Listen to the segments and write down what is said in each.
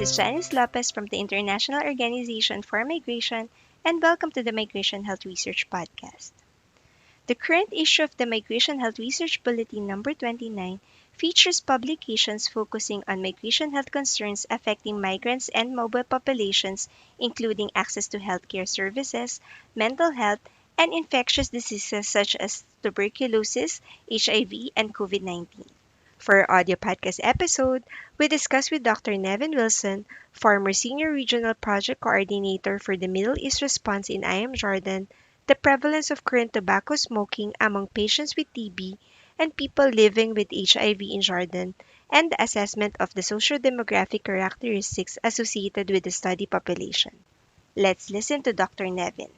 This is Janice Lopez from the International Organization for Migration, and welcome to the Migration Health Research Podcast. The current issue of the Migration Health Research Bulletin number 29 features publications focusing on migration health concerns affecting migrants and mobile populations, including access to healthcare services, mental health, and infectious diseases such as tuberculosis, HIV, and COVID-19. For our audio podcast episode, we discuss with Dr. Nevin Wilson, former Senior Regional Project Coordinator for the Middle East Response in IOM Jordan, the prevalence of current tobacco smoking among patients with TB and people living with HIV in Jordan, and the assessment of the sociodemographic characteristics associated with the study population. Let's listen to Dr. Nevin.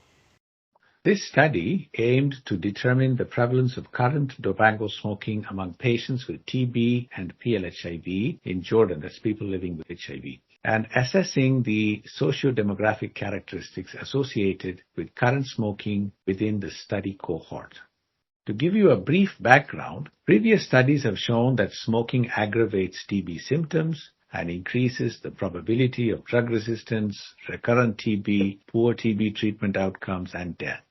This study aimed to determine the prevalence of current tobacco smoking among patients with TB and PLHIV in Jordan, that's people living with HIV, and assessing the sociodemographic characteristics associated with current smoking within the study cohort. To give you a brief background, previous studies have shown that smoking aggravates TB symptoms and increases the probability of drug resistance, recurrent TB, poor TB treatment outcomes, and death.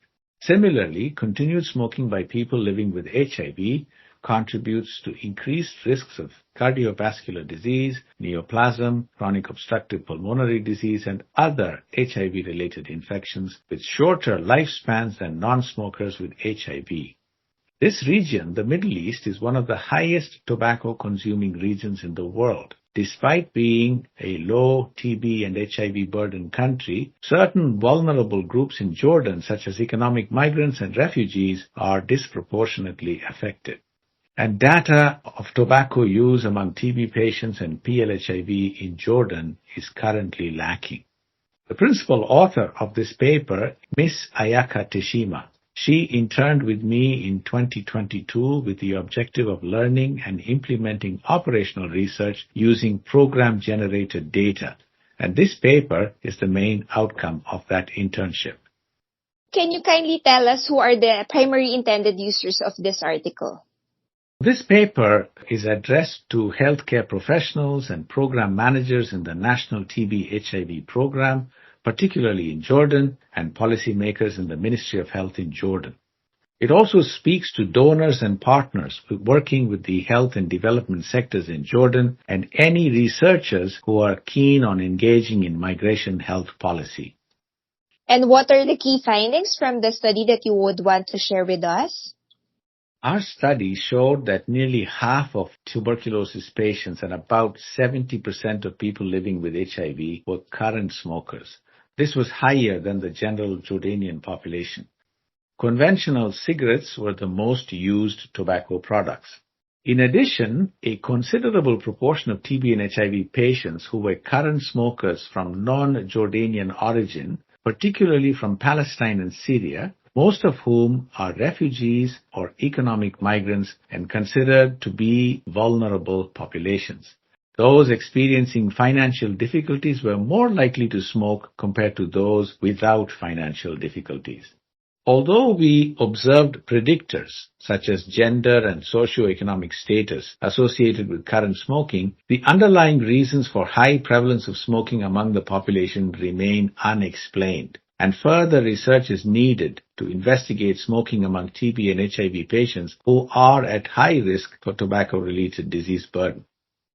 Similarly, continued smoking by people living with HIV contributes to increased risks of cardiovascular disease, neoplasm, chronic obstructive pulmonary disease, and other HIV-related infections with shorter lifespans than non-smokers with HIV. This region, the Middle East, is one of the highest tobacco-consuming regions in the world. Despite being a low TB and HIV burden country, certain vulnerable groups in Jordan, such as economic migrants and refugees, are disproportionately affected. And data of tobacco use among TB patients and PLHIV in Jordan is currently lacking. The principal author of this paper, Ms. Ayaka Teshima, she interned with me in 2022 with the objective of learning and implementing operational research using program-generated data. And this paper is the main outcome of that internship. Can you kindly tell us who are the primary intended users of this article? This paper is addressed to healthcare professionals and program managers in the National TB/HIV program, particularly in Jordan, and policymakers in the Ministry of Health in Jordan. It also speaks to donors and partners working with the health and development sectors in Jordan and any researchers who are keen on engaging in migration health policy. And what are the key findings from the study that you would want to share with us? Our study showed that nearly half of tuberculosis patients and about 70% of people living with HIV were current smokers. This was higher than the general Jordanian population. Conventional cigarettes were the most used tobacco products. In addition, a considerable proportion of TB and HIV patients who were current smokers from non-Jordanian origin, particularly from Palestine and Syria, most of whom are refugees or economic migrants and considered to be vulnerable populations. Those experiencing financial difficulties were more likely to smoke compared to those without financial difficulties. Although we observed predictors such as gender and socioeconomic status associated with current smoking, the underlying reasons for high prevalence of smoking among the population remain unexplained, and further research is needed to investigate smoking among TB and HIV patients who are at high risk for tobacco-related disease burden.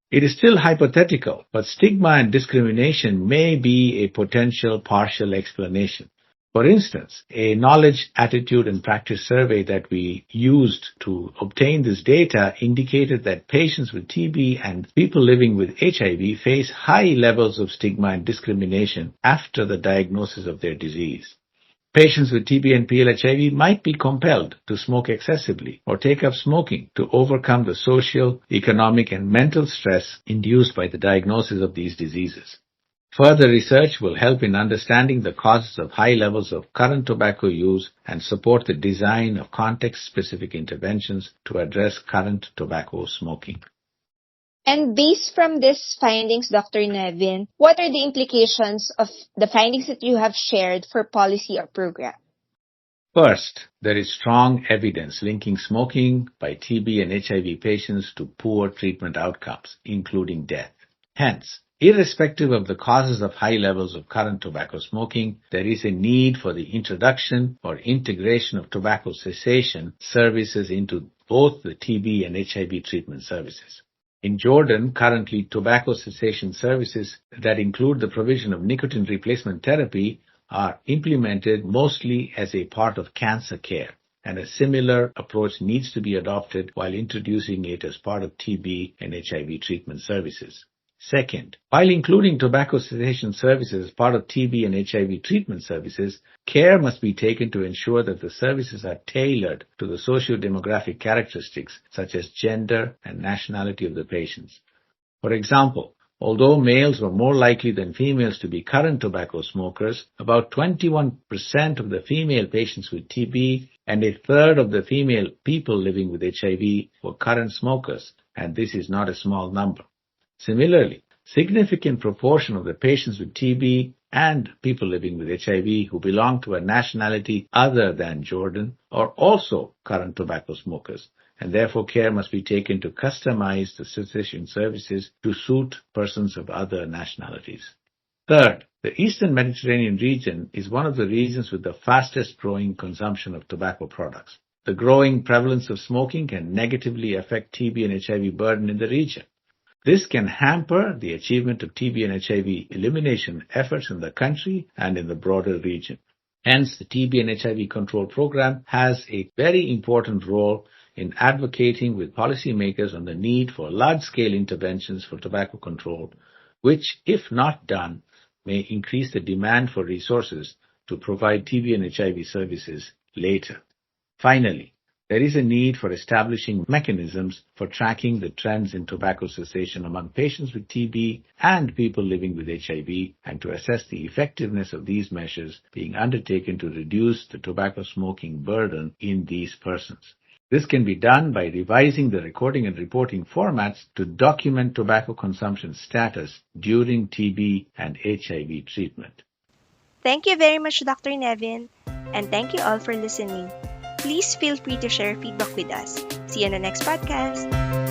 It is still hypothetical, but stigma and discrimination may be a potential partial explanation. For instance, a knowledge, attitude, and practice survey that we used to obtain this data indicated that patients with TB and people living with HIV face high levels of stigma and discrimination after the diagnosis of their disease. Patients with TB and PLHIV might be compelled to smoke excessively or take up smoking to overcome the social, economic, and mental stress induced by the diagnosis of these diseases. Further research will help in understanding the causes of high levels of current tobacco use and support the design of context-specific interventions to address current tobacco smoking. And based from these findings, Dr. Nevin, what are the implications of the findings that you have shared for policy or program? First, there is strong evidence linking smoking by TB and HIV patients to poor treatment outcomes, including death. Hence, Irrespective of the causes of high levels of current tobacco smoking, there is a need for the introduction or integration of tobacco cessation services into both the TB and HIV treatment services. In Jordan, currently tobacco cessation services that include the provision of nicotine replacement therapy are implemented mostly as a part of cancer care, and a similar approach needs to be adopted while introducing it as part of TB and HIV treatment services. Second, while including tobacco cessation services as part of TB and HIV treatment services, care must be taken to ensure that the services are tailored to the sociodemographic characteristics such as gender and nationality of the patients. For example, although males were more likely than females to be current tobacco smokers, about 21% of the female patients with TB and a third of the female people living with HIV were current smokers, and this is not a small number. Similarly, significant proportion of the patients with TB and people living with HIV who belong to a nationality other than Jordan are also current tobacco smokers, and therefore care must be taken to customize the cessation services to suit persons of other nationalities. Third, the Eastern Mediterranean region is one of the regions with the fastest growing consumption of tobacco products. The growing prevalence of smoking can negatively affect TB and HIV burden in the region. This can hamper the achievement of TB and HIV elimination efforts in the country and in the broader region. Hence, the TB and HIV control program has a very important role in advocating with policymakers on the need for large-scale interventions for tobacco control, which, if not done, may increase the demand for resources to provide TB and HIV services later. Finally, there is a need for establishing mechanisms for tracking the trends in tobacco cessation among patients with TB and people living with HIV, and to assess the effectiveness of these measures being undertaken to reduce the tobacco smoking burden in these persons. This can be done by revising the recording and reporting formats to document tobacco consumption status during TB and HIV treatment. Thank you very much, Dr. Nevin, and thank you all for listening. Please feel free to share feedback with us. See you on the next podcast.